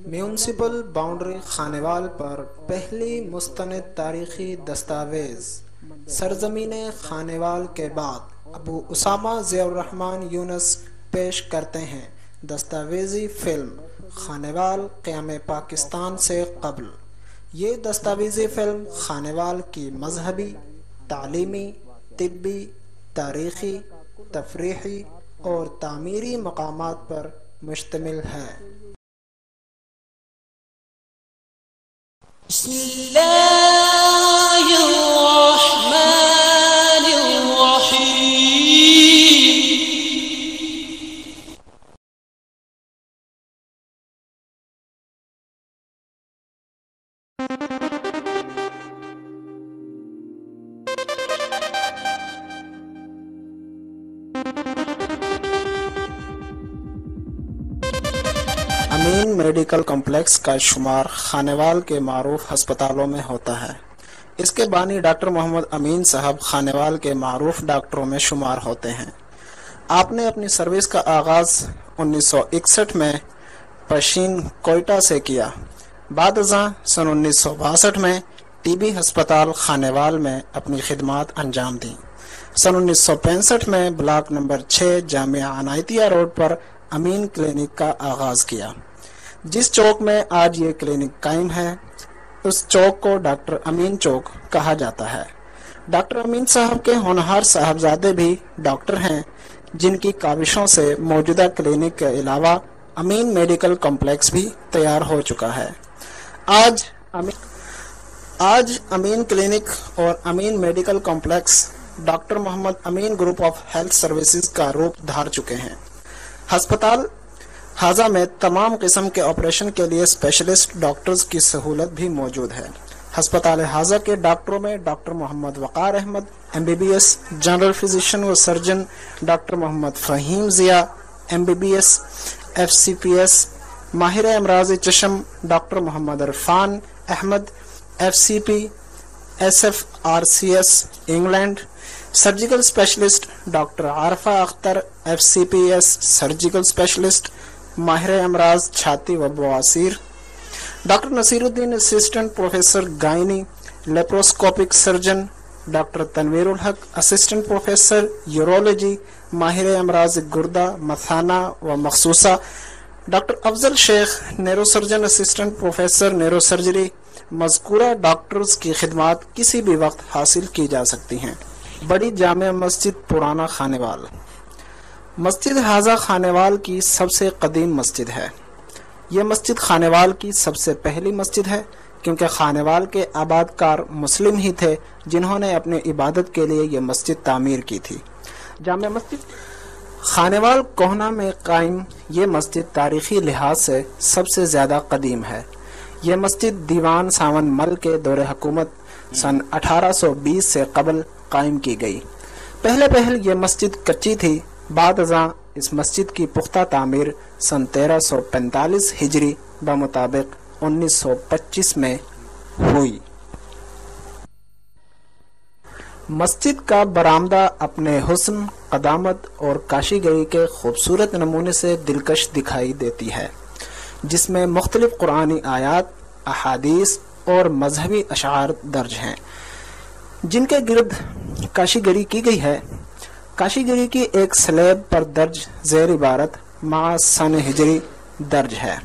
Municipal boundary Khanewal پر پہلی مستند تاریخی دستاویز سرزمین خانیوال کے بعد ابو اسامہ ضیاء الرحمن یونس پیش کرتے ہیں دستاویزی فلم خانیوال قیام پاکستان سے قبل۔ یہ دستاویزی فلم خانیوال کی مذہبی، تعلیمی، طبی، تاریخی، تفریحی اور تعمیری مقامات پر مشتمل ہے۔ بسم اللہ الرحمن الرحیم۔ امین میڈیکل کمپلیکس کا شمار خانیوال کے معروف ہسپتالوں میں ہوتا ہے۔ اس کے بانی ڈاکٹر محمد امین صاحب خانیوال کے معروف ڈاکٹروں میں شمار ہوتے ہیں۔ آپ نے اپنی سروس کا آغاز 1961 میں پشین کوئٹہ سے کیا۔ بعد ازاں سن 1962 میں ٹی بی ہسپتال خانیوال میں اپنی خدمات انجام دیں۔ سن 1965 میں بلاک نمبر 6 جامعہ عنایتیہ روڈ پر امین کلینک کا آغاز کیا۔ جس چوک میں آج یہ کلینک قائم ہے اس چوک کو ڈاکٹر امین چوک کہا جاتا ہے۔ ڈاکٹر امین صاحب کے ہونہار صاحبزادے بھی ڈاکٹر ہیں، جن کی کاوشوں سے موجودہ کلینک کے علاوہ امین میڈیکل کمپلیکس بھی تیار ہو چکا ہے۔ آج امین کلینک اور Amin medical complex doctor Muhammad Amin group of health services کا روپ دھار چکے ہیں۔ ہسپتال حاضہ میں تمام قسم کے آپریشن کے لیے اسپیشلسٹ ڈاکٹرز کی سہولت بھی موجود ہے۔ ہسپتال حاضہ کے ڈاکٹروں میں doctor Muhammad Waqar Ahmad MBBS general physician و surgeon, doctor Muhammad Fahim Zia MBBS FCPS ماہر امراض چشم، doctor Muhammad Irfan Ahmad FCP SFRCS England, surgical specialist doctor Arifa Akhtar FCPS surgical specialist ماہر امراض چھاتی و بواسیر، doctor Nasir Uddin assistant professor gynae laparoscopic surgeon, doctor Tanvir Ulhaq assistant professor urology ماہر امراض گردہ مثانہ و مخصوصہ، ڈاکٹر افضل شیخ نیرو سرجن اسسٹنٹ پروفیسر نیرو سرجری۔ مذکورہ ڈاکٹرز کی خدمات کسی بھی وقت حاصل کی جا سکتی ہیں۔ بڑی جامع مسجد پرانا خانیوال۔ مسجد حاضہ خانیوال کی سب سے قدیم مسجد ہے۔ یہ مسجد خانیوال کی سب سے پہلی مسجد ہے، کیونکہ خانیوال کے آباد کار مسلم ہی تھے جنہوں نے اپنی عبادت کے لیے یہ مسجد تعمیر کی تھی۔ جامع مسجد خانیوال کوہنہ میں قائم یہ مسجد تاریخی لحاظ سے سب سے زیادہ قدیم ہے۔ یہ مسجد دیوان ساون مل کے دور حکومت سن 1820 سے قبل قائم کی گئی۔ پہلے یہ مسجد کچی تھی، بعد ازاں اس مسجد کی پختہ تعمیر سن 1345 ہجری بمطابق 1925 میں ہوئی۔ مسجد کا برآمدہ اپنے حسن، قدامت اور کاشی گری کے خوبصورت نمونے سے دلکش دکھائی دیتی ہے، جس میں مختلف قرآنی آیات، احادیث اور مذہبی اشعار درج ہیں، جن کے گرد کاشی گری کی گئی ہے۔ کاشی گری کی ایک سلیب پر درج زیر عبارت مع سن ہجری درج ہے۔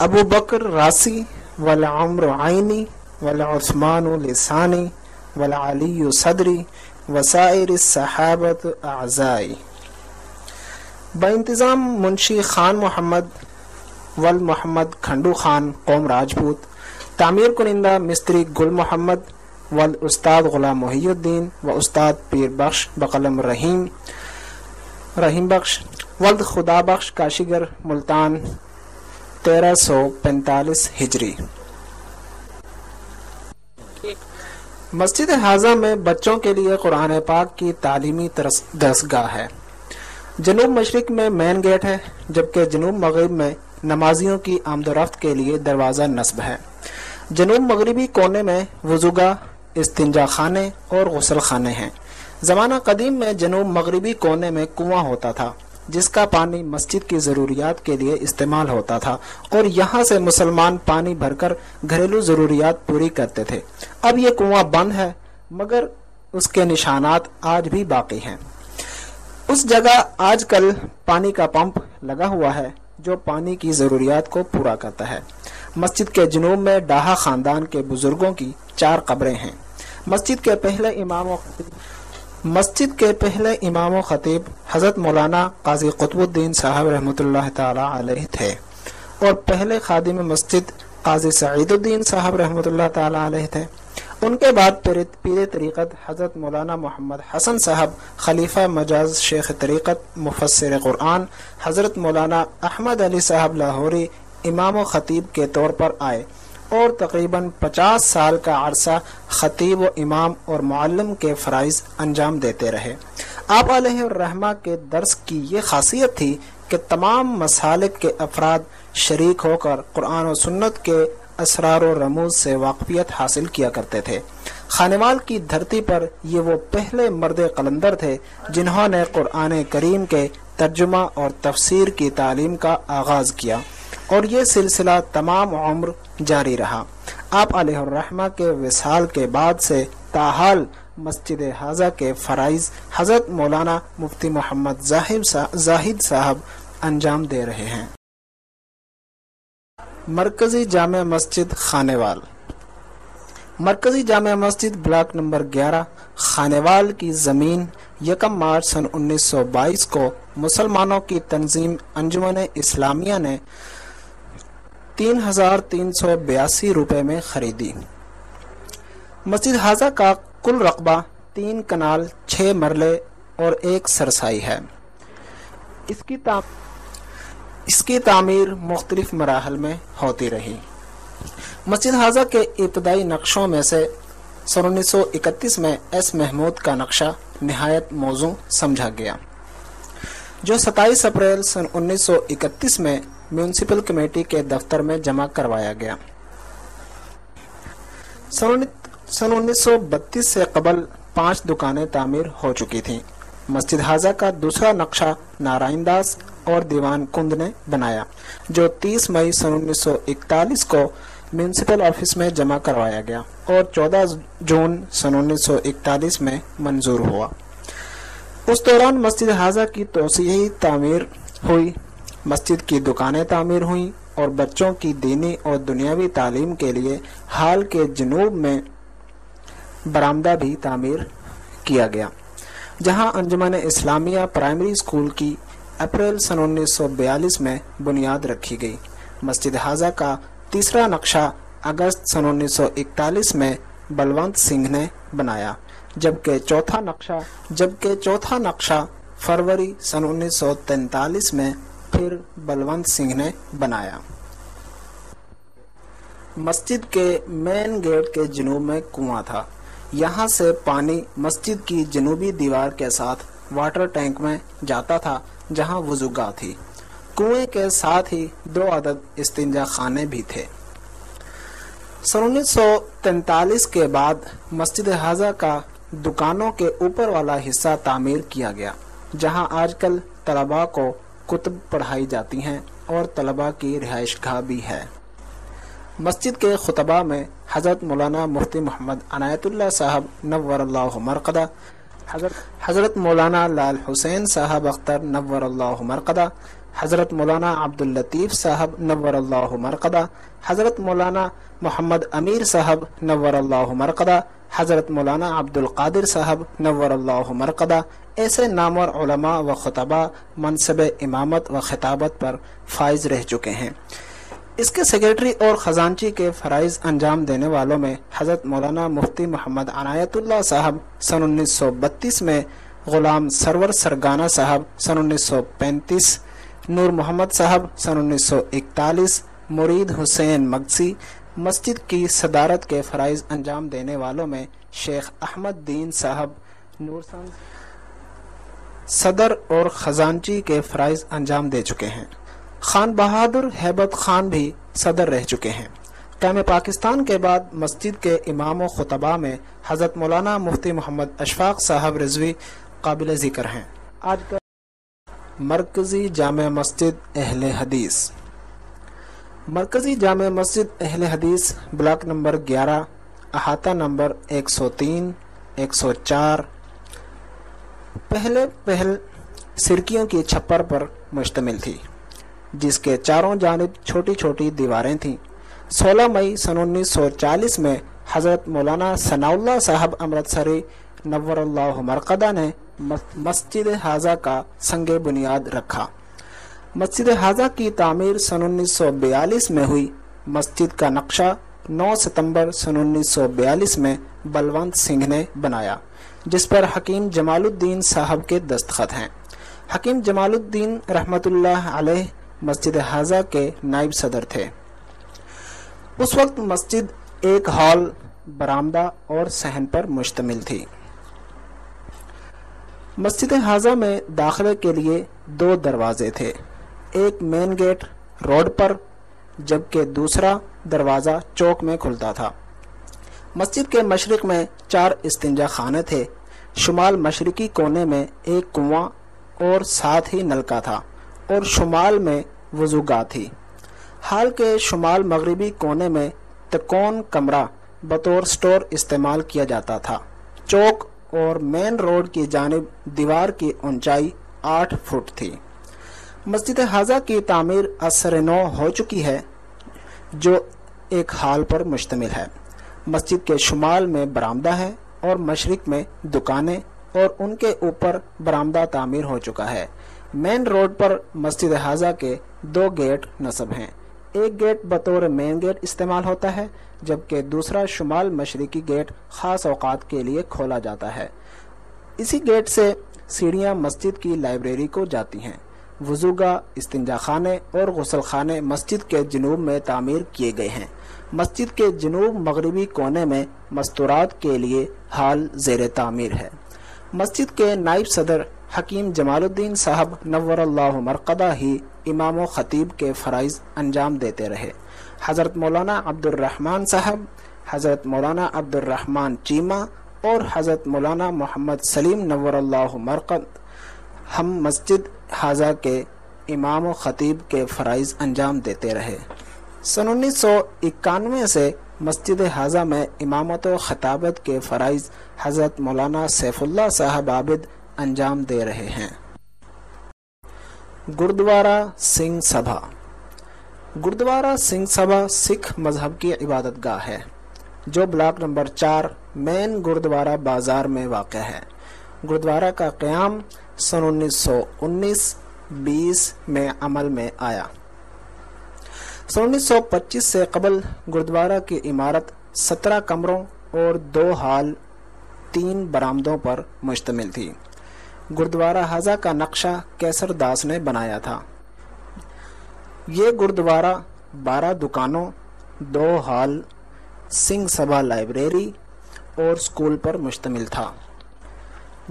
ابو بکر راسی والعمر عینی والعثمان لسانی والعلی صدری وسائر الصحابۃ اعزائی۔ بانتظام منشی خان محمد والمحمد کھنڈو خان قوم راجپوت، تعمیر کنندہ مستری گل محمد والستاد غلام محی الدین و استاد پیر بخش بقلم رحیم بخش ولد خدا بخش کاشیگر ملتان 1345 ہجری۔ مسجد حاضہ میں بچوں کے لیے قرآن پاک کی تعلیمی درسگاہ ہے۔ جنوب مشرق میں مین گیٹ ہے، جبکہ جنوب مغرب میں نمازیوں کی آمد و رفت کے لیے دروازہ نصب ہے۔ جنوب مغربی کونے میں وضوگاہ، استنجا خانے اور غسل خانے ہیں۔ زمانہ قدیم میں جنوب مغربی کونے میں کنواں ہوتا تھا، جس کا پانی مسجد کی ضروریات کے لیے استعمال ہوتا تھا اور یہاں سے مسلمان پانی بھر کر گھریلو ضروریات پوری کرتے تھے۔ اب یہ کنواں بند ہے مگر اس کے نشانات آج بھی باقی ہیں۔ اس جگہ آج کل پانی کا پمپ لگا ہوا ہے جو پانی کی ضروریات کو پورا کرتا ہے۔ مسجد کے جنوب میں ڈاہا خاندان کے بزرگوں کی 4 قبریں ہیں۔ مسجد کے پہلے امام و خطیب حضرت مولانا قاضی قطب الدین صاحب رحمۃ اللہ تعالی علیہ تھے اور پہلے خادم مسجد قاضی سعید الدین صاحب رحمۃ اللہ تعالی علیہ تھے۔ ان کے بعد پیر طریقت حضرت مولانا محمد حسن صاحب خلیفہ مجاز شیخ طریقت مفسر قرآن حضرت مولانا احمد علی صاحب لاہوری امام و خطیب کے طور پر آئے اور تقریباً 50 سال کا عرصہ خطیب و امام اور معلم کے فرائض انجام دیتے رہے۔ آپ علیہ الرحمہ کے درس کی یہ خاصیت تھی کہ تمام مسالک کے افراد شریک ہو کر قرآن و سنت کے اسرار و رموز سے واقفیت حاصل کیا کرتے تھے۔ خانیوال کی دھرتی پر یہ وہ پہلے مرد قلندر تھے جنہوں نے قرآن کریم کے ترجمہ اور تفسیر کی تعلیم کا آغاز کیا اور یہ سلسلہ تمام عمر جاری رہا۔ آپ علیہ الرحمہ کے وصال کے بعد سے تاحال مسجد حاضہ کے فرائض حضرت مولانا مفتی محمد زاہد صاحب انجام دے رہے ہیں۔ مرکزی جامع مسجد خانیوال۔ مرکزی جامع مسجد بلاک نمبر 11 خانیوال کی زمین 1 مارچ سن 1922 کو مسلمانوں کی تنظیم انجمن اسلامیہ نے 3,382 روپے میں خریدی۔ مسجد حاضہ کا کل رقبہ 3 کنال 6 مرلے اور 1 سرسائی ہے۔ اس کی تعمیر مختلف مراحل میں ہوتی رہی۔ مسجد حاضہ کے ابتدائی نقشوں میں سے سن 1931 میں ایس محمود کا نقشہ نہایت موزوں سمجھا گیا جو 27 اپریل سن 1931 میں میونسپل کمیٹی کے دفتر میں جمع کروایا گیا۔ سن 1932 سے قبل 5 دکانیں تعمیر ہو چکی تھیں۔ مسجد حاضہ کا دوسرا نقشہ نارائن داس اور دیوان کند نے بنایا جو 30 مئی سن 1941 کو میونسپل آفس میں جمع کروایا گیا اور 14 جون سن 1941 میں منظور ہوا۔ اس دوران مسجد حاضہ کی توسیعی تعمیر ہوئی، مسجد کی دکانیں تعمیر ہوئیں اور بچوں کی دینی اور دنیاوی تعلیم کے لیے ہال کے جنوب میں برآمدہ بھی تعمیر کیا گیا جہاں انجمن اسلامیہ پرائمری اسکول کی اپریل سن 1942 میں بنیاد رکھی گئی۔ مسجد حاضہ کا تیسرا نقشہ اگست سن 1941 میں بلونت سنگھ نے بنایا جبکہ چوتھا نقشہ فروری سن 1943 میں پھر بلونت سنگھ نے بنایا۔ مسجد کے مین گیٹ کے جنوب میں کنواں تھا۔ یہاں سے پانی مسجد کی جنوبی دیوار کے ساتھ واٹر ٹینک میں جاتا تھا جہاں وضوگاہ تھی۔ کنویں کے ساتھ ہی 2 عدد استنجا خانے بھی تھے۔ سن 1943 کے بعد مسجد حاضہ کا دکانوں کے اوپر والا حصہ تعمیر کیا گیا جہاں آج کل طلباء کو کتب پڑھائی جاتی ہیں اور طلباء کی رہائش گاہ بھی ہے۔ مسجد کے خطبہ میں حضرت مولانا مفتی محمد عنایت اللہ صاحب نور اللہ مرقدہ، حضرت مولانا لال حسین صاحب اختر نور اللہ مرقدہ، حضرت مولانا عبداللطیف صاحب نور اللہ مرقدہ، حضرت مولانا محمد امیر صاحب نور اللہ مرقدہ، حضرت مولانا عبدالقادر صاحب نور اللہ مرقدہ ایسے نامور علماء و خطباء منصب امامت و خطابت پر فائز رہ چکے ہیں۔ اس کے سیکرٹری اور خزانچی کے فرائض انجام دینے والوں میں حضرت مولانا مفتی محمد عنایت اللہ صاحب سن 1932 میں، غلام سرور سرگانہ صاحب سن 1935، نور محمد صاحب سن 1941، مرید حسین مگسی۔ مسجد کی صدارت کے فرائض انجام دینے والوں میں شیخ احمد دین صاحب نورسنگ صدر اور خزانچی کے فرائض انجام دے چکے ہیں۔ خان بہادر ہیبت خان بھی صدر رہ چکے ہیں۔ قیام پاکستان کے بعد مسجد کے امام و خطباء میں حضرت مولانا مفتی محمد اشفاق صاحب رضوی قابل ذکر ہیں۔ مرکزی جامع مسجد اہل حدیث۔ مرکزی جامع مسجد اہل حدیث بلاک نمبر 11 احاطہ نمبر 103 104 پہل سرکیوں کی چھپر پر مشتمل تھی، جس کے چاروں جانب چھوٹی چھوٹی دیواریں تھیں۔ 16 مئی سن 1940 میں حضرت مولانا ثناء اللہ صاحب امرتسری نور اللہ مرقدہ نے مسجد حاضہ کا سنگ بنیاد رکھا۔ مسجد حاضہ کی تعمیر سن 1942 میں ہوئی۔ مسجد کا نقشہ 9 ستمبر سن 1942 میں بلونت سنگھ نے بنایا، جس پر حکیم جمال الدین صاحب کے دستخط ہیں۔ حکیم جمال الدین رحمت اللہ علیہ مسجد حاضہ کے نائب صدر تھے۔ اس وقت مسجد ایک ہال، برآمدہ اور صحن پر مشتمل تھی۔ مسجد حاضہ میں داخلے کے لیے 2 دروازے تھے، ایک مین گیٹ روڈ پر جبکہ دوسرا دروازہ چوک میں کھلتا تھا۔ مسجد کے مشرق میں 4 استنجا خانے تھے، شمال مشرقی کونے میں ایک کنواں اور ساتھ ہی نلکا تھا، اور شمال میں وضوگاہ تھی۔ ہال کے شمال مغربی کونے میں تکون کمرہ بطور سٹور استعمال کیا جاتا تھا۔ چوک اور مین روڈ کی جانب دیوار کی اونچائی 8 فٹ تھی۔ مسجد حاضہ کی تعمیر عصر نو ہو چکی ہے، جو ایک ہال پر مشتمل ہے۔ مسجد کے شمال میں برآمدہ ہے اور مشرق میں دکانیں، اور ان کے اوپر برآمدہ تعمیر ہو چکا ہے۔ مین روڈ پر مسجد حاضہ کے 2 گیٹ نصب ہیں، ایک گیٹ بطور مین گیٹ استعمال ہوتا ہے، جبکہ دوسرا شمال مشرقی گیٹ خاص اوقات کے لیے کھولا جاتا ہے۔ اسی گیٹ سے سیڑھیاں مسجد کی لائبریری کو جاتی ہیں۔ وضوگاہ، استنجا خانے اور غسل خانے مسجد کے جنوب میں تعمیر کیے گئے ہیں۔ مسجد کے جنوب مغربی کونے میں مستورات کے لیے ہال زیر تعمیر ہے۔ مسجد کے نائب صدر حکیم جمال الدین صاحب نور اللہ مرقدہ ہی امام و خطیب کے فرائض انجام دیتے رہے۔ حضرت مولانا عبد الرحمن صاحب، حضرت مولانا عبد الرحمن چیمہ اور حضرت مولانا محمد سلیم نور اللہ مرقد ہم مسجد حاضہ کے امام و خطیب کے فرائض انجام دیتے رہے۔ سن 1991 سے مسجد حاضہ میں امامت و خطابت کے فرائض حضرت مولانا سیف اللہ صاحب عابد انجام دے رہے ہیں۔ گردوارہ سنگھ سبھا۔ گردوارہ سنگھ سبھا سکھ مذہب کی عبادت گاہ ہے، جو بلاک نمبر 4 مین گردوارہ بازار میں واقع ہے۔ گردوارہ کا قیام سن 1919-20 میں عمل میں آیا۔ سن 1925 سے قبل گردوارہ کی عمارت 17 کمروں اور 2 ہال 3 برآمدوں پر مشتمل تھی۔ گردوارہ حاضہ کا نقشہ کیسر داس نے بنایا تھا۔ یہ گردوارہ 12 دکانوں، 2 ہال، سنگھ سبھا لائبریری اور سکول پر مشتمل تھا۔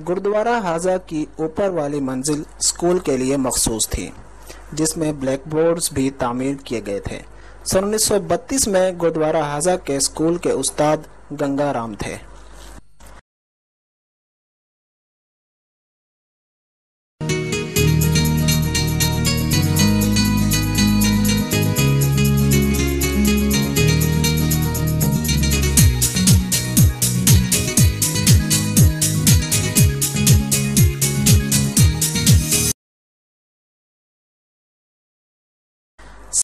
گردوارہ حاضہ کی اوپر والی منزل سکول کے لیے مخصوص تھی، جس میں بلیک بورڈز بھی تعمیر کیے گئے تھے۔ سن 1932 میں گردوارہ حاضہ کے سکول کے استاد گنگا رام تھے۔